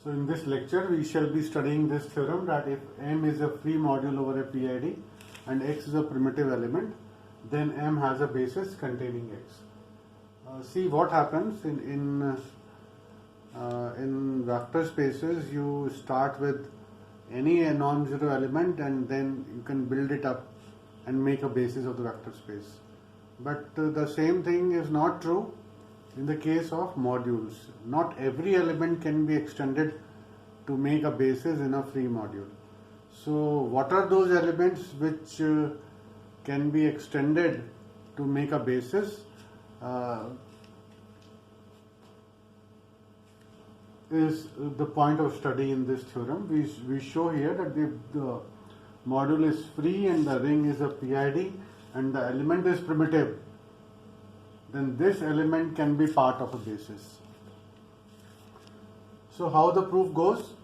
So in this lecture we shall be studying this theorem that if M is a free module over a PID and X is a primitive element, then M has a basis containing X. See what happens in vector spaces. You start with any non-zero element and then you can build it up and make a basis of the vector space. But the same thing is not true in the case of modules. Not every element can be extended to make a basis in a free module. So what are those elements which can be extended to make a basis? Is the point of study in this theorem. We show here that if the module is free and the ring is a PID and the element is primitive, then this element can be part of a basis. So how the proof goes?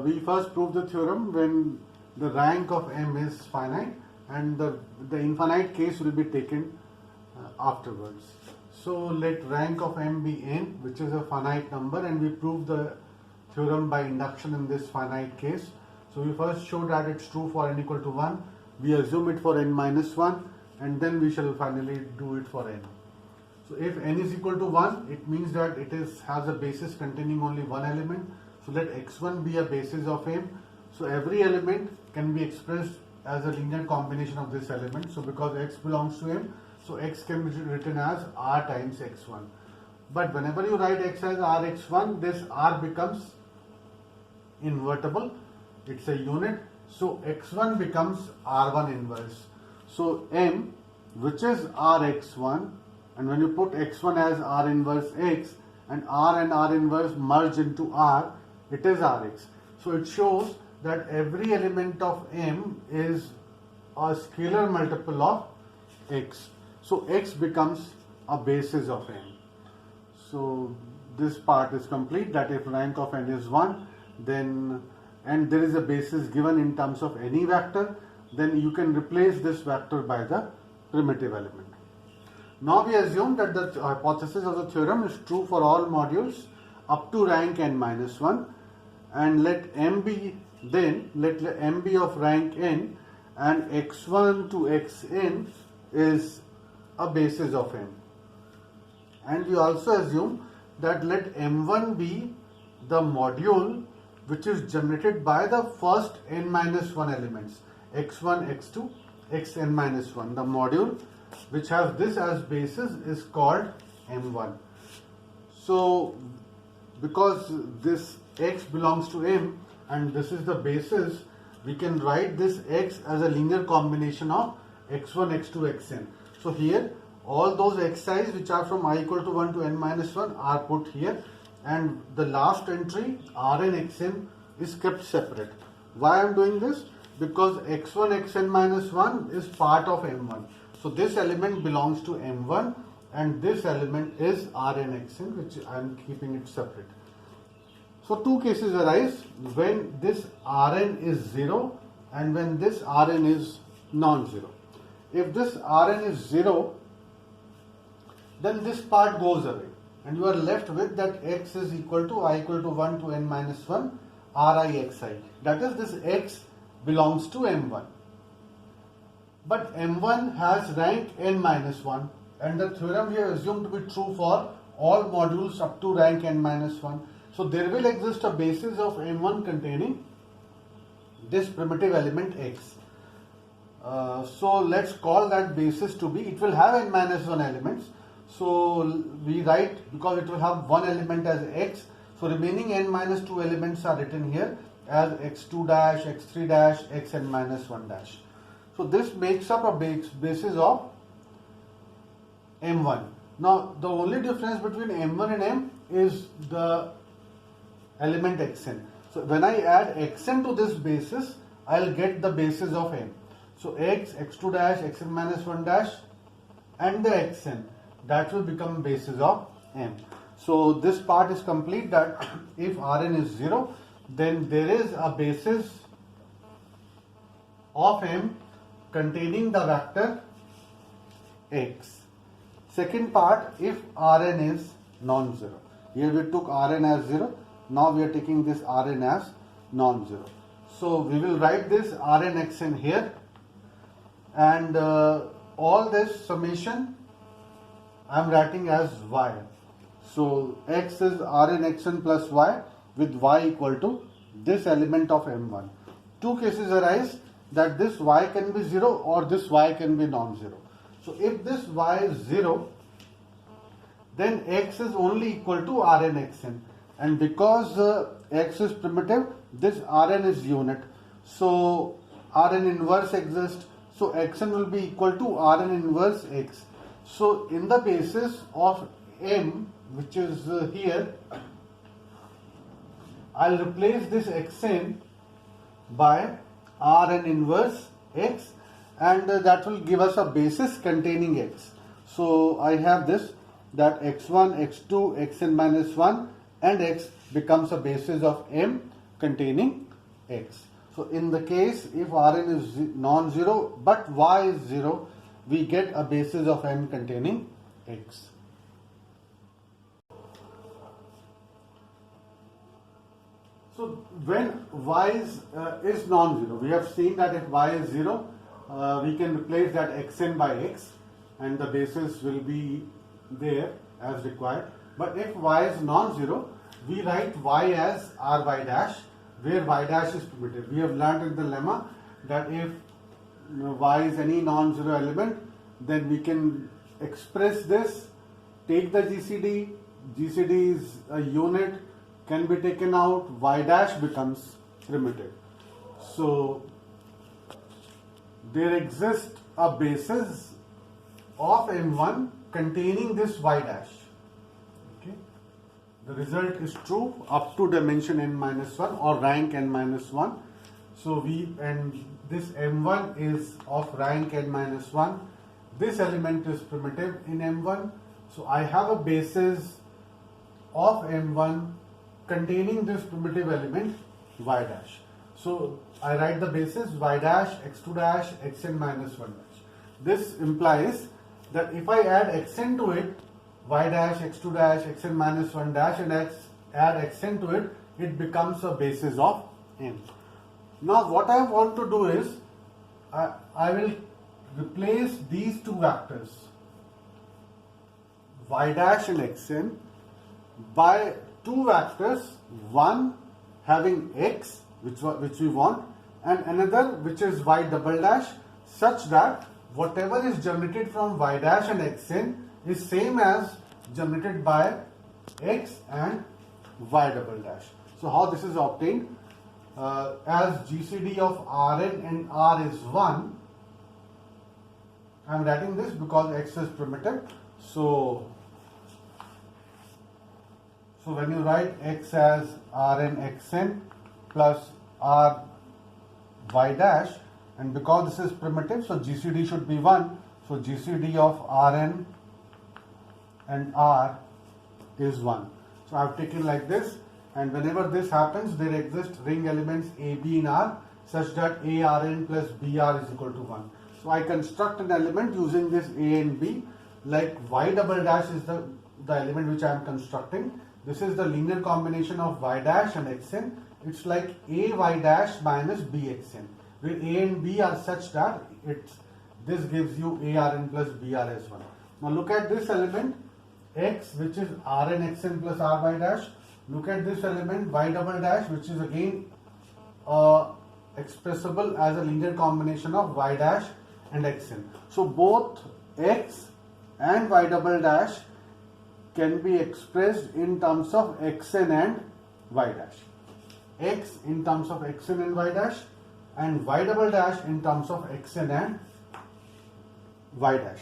We first prove the theorem when the rank of M is finite and the infinite case will be taken afterwards. So let rank of M be n, which is a finite number, and we prove the theorem by induction in this finite case. So we first show that it's true for n equal to 1, we assume it for n minus 1, and then we shall finally do it for n. So if n is equal to 1, it means that it has a basis containing only one element. So let x1 be a basis of M. So every element can be expressed as a linear combination of this element. So because x belongs to M, so x can be written as r times x1. But whenever you write x as rx1, this r becomes invertible. It's a unit. So x1 becomes r1 inverse. So M, which is rx1, and when you put x1 as r inverse x and r inverse merge into r, it is rx. So it shows that every element of M is a scalar multiple of x. So x becomes a basis of M. So this part is complete, that if rank of n is 1, then and there is a basis given in terms of any vector, then you can replace this vector by the primitive element. Now we assume that the hypothesis of the theorem is true for all modules up to rank n minus 1, and let M be of rank n, and x1 to xn is a basis of M. And we also assume that let M1 be the module which is generated by the first n minus 1 elements, x1, x2, xn minus 1. The module which has this as basis is called M1. So because this x belongs to M and this is the basis, we can write this x as a linear combination of x1, x2, xn. So here all those xi's which are from I equal to 1 to n minus 1 are put here, and the last entry rn xn is kept separate. Why I am doing this? Because x1 xn minus 1 is part of M1. So this element belongs to M1 and this element is rn xn, which I am keeping it separate. So two cases arise when this Rn is 0 and when this Rn is non-zero. If this Rn is 0, then this part goes away and you are left with that x is equal to I equal to 1 to n minus 1 Ri xi. That is, this x belongs to M1. But M1 has rank n minus 1 and the theorem we have assumed to be true for all modules up to rank n minus 1. So there will exist a basis of M1 containing this primitive element x. So let's call that basis to be, it will have n minus 1 elements. So we write, because it will have one element as x, so remaining n minus 2 elements are written here as x2 dash, x3 dash, xn minus 1 dash. So this makes up a basis of M1. Now the only difference between M1 and M is the element xn. So when I add xn to this basis, I'll get the basis of M. So x, x2 dash, xn minus 1 dash and the xn, that will become basis of M. So this part is complete, that if Rn is 0, then there is a basis of M containing the vector x. Second part, if Rn is non-zero. Here we took Rn as 0. Now we are taking this Rn as non-zero. So we will write this Rn xn here, and all this summation I am writing as y. So x is Rn xn plus y with y equal to this element of M1. Two cases arise that this y can be 0 or this y can be non-zero. So if this y is 0, then x is only equal to Rn xn, and because x is primitive, this Rn is unit, so Rn inverse exists, so xn will be equal to Rn inverse x. So in the basis of M, which is here, I'll replace this xn by Rn inverse x, and that will give us a basis containing x. So I have this, that x1, x2, xn minus 1 and x becomes a basis of M containing x. So in the case if Rn is non-zero but y is 0, we get a basis of M containing x. So when y is non-zero, we have seen that if y is 0, we can replace that xn by x and the basis will be there as required. But if y is non-zero, we write y as ry dash, where y dash is primitive. We have learned in the lemma that if y is any non-zero element, then we can express this, take the GCD, GCD is a unit, can be taken out, y dash becomes primitive. So there exists a basis of M1 containing this y dash. Okay. The result is true up to dimension n minus 1 or rank n minus 1. So this M1 is of rank n minus 1. This element is primitive in M1. So I have a basis of M1 containing this primitive element y dash. So I write the basis y dash, x2 dash, xn minus 1 dash. This implies that if I add xn to it, y dash, x2 dash, xn minus 1 dash, and add xn to it, it becomes a basis of M. Now what I want to do is, I will replace these two vectors, y dash and xn, by two vectors, one having x, which we want, and another which is y double dash, such that whatever is generated from y dash and xn is same as generated by x and y double dash. So how this is obtained? As GCD of Rn and R is 1, I am writing this because x is primitive. So when you write x as Rn xn plus R y dash, and because this is primitive, so GCD should be 1. So GCD of Rn and R is 1. So I have taken like this, and whenever this happens, there exist ring elements A, B in R such that ARn plus BR is equal to 1. So I construct an element using this A and B, like y double dash is the element which I am constructing. This is the linear combination of y dash and xn. It's like a y dash minus b xn, where a and b are such that this gives you ARn plus BR as 1. Now look at this element x, which is Rn xn plus ry dash. Look at this element y double dash, which is again expressible as a linear combination of y dash and xn. So both x and y double dash can be expressed in terms of xn and y dash. X in terms of xn and y dash, and y double dash in terms of xn and y dash.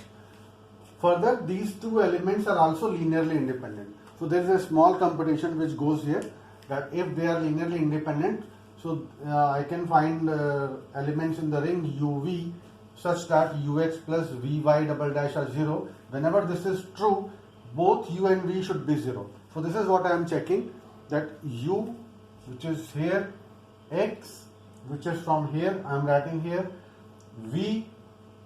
Further, these two elements are also linearly independent. So there is a small computation which goes here, that if they are linearly independent, so I can find elements in the ring uv such that ux plus vy double dash are 0. Whenever this is true, both u and v should be 0. So this is what I am checking, that u, which is here, x, which is from here, I am writing here, v,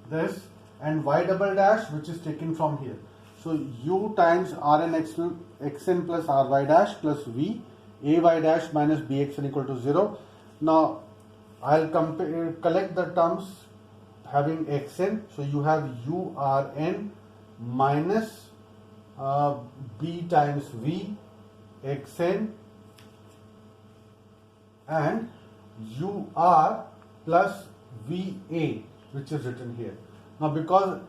this, and y double dash, which is taken from here. So u times Rn xn plus ry dash plus v ay dash minus bxn equal to 0. Now I'll collect the terms having xn. So you have urn minus b times v xn and ur plus va, which is written here. Now because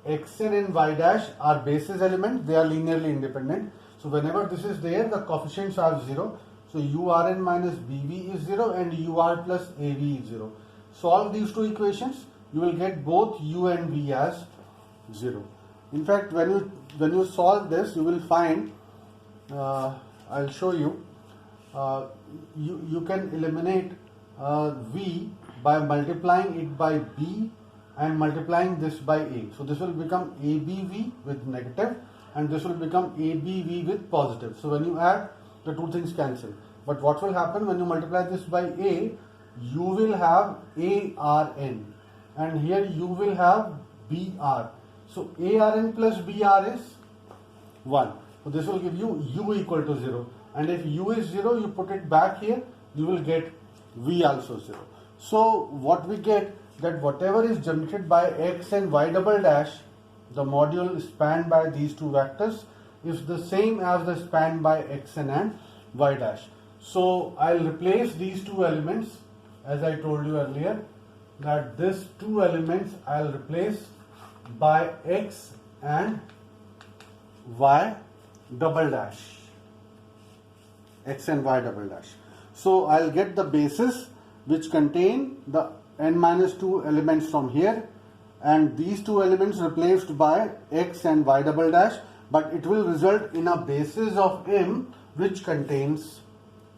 xn and y dash are basis elements, they are linearly independent. So whenever this is there, the coefficients are 0. So urn minus bv is 0 and ur plus av is 0. Solve these two equations, you will get both u and v as 0. In fact, when you solve this, you will find, I'll show you, you can eliminate v by multiplying it by b and multiplying this by a. So this will become abv with negative and this will become abv with positive. So when you add, the two things cancel. But what will happen when you multiply this by a, you will have arn and here you will have br. So arn plus br is 1. So this will give you u equal to 0. And if u is 0, you put it back here, you will get v also 0. So what we get, that whatever is generated by x and y double dash, the module spanned by these two vectors is the same as the span by xn and y dash. So I'll replace these two elements, as I told you earlier, that these two elements I'll replace by x and y double dash. X and y double dash. So I'll get the bases which contain the n minus 2 elements from here, and these two elements replaced by x and y double dash, but it will result in a basis of M which contains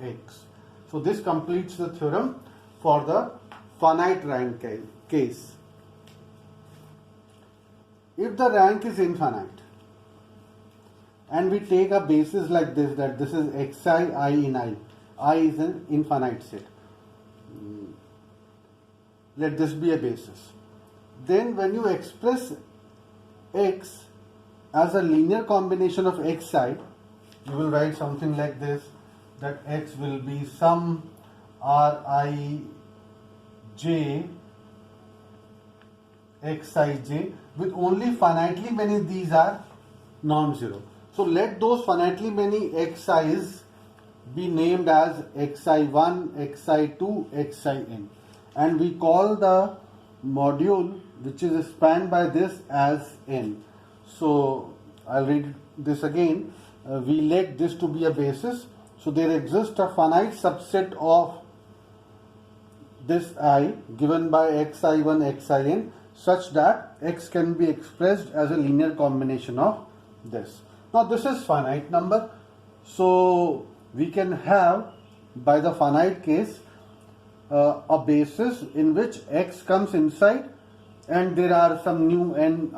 x. So this completes the theorem for the finite rank case. If the rank is infinite and we take a basis like this, that this is xi I in I is an infinite set. Let this be a basis. Then when you express x as a linear combination of xi, you will write something like this, that x will be sum rij xij with only finitely many these are non-zero. So let those finitely many xi's be named as xi1, xi2, xin, and we call the module which is spanned by this as n. So I'll read this again. We let this to be a basis. So there exists a finite subset of this I given by xi1, xin such that x can be expressed as a linear combination of this. Now this is finite number. So we can have, by the finite case, a basis in which x comes inside and there are some new n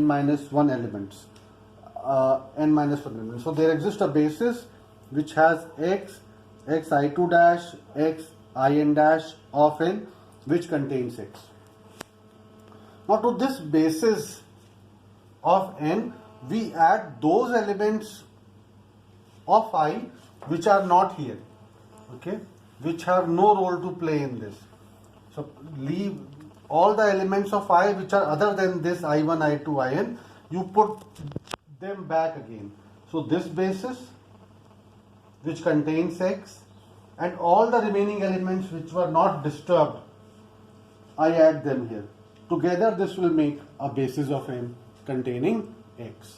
minus 1 elements. So there exists a basis which has x, xi2 dash, xin dash of n which contains x. Now to this basis of n, we add those elements of I which are not here, okay, which have no role to play in this. So leave all the elements of I which are other than this I1, I2, In, you put them back again. So this basis which contains x and all the remaining elements which were not disturbed, I add them here. Together this will make a basis of n containing x.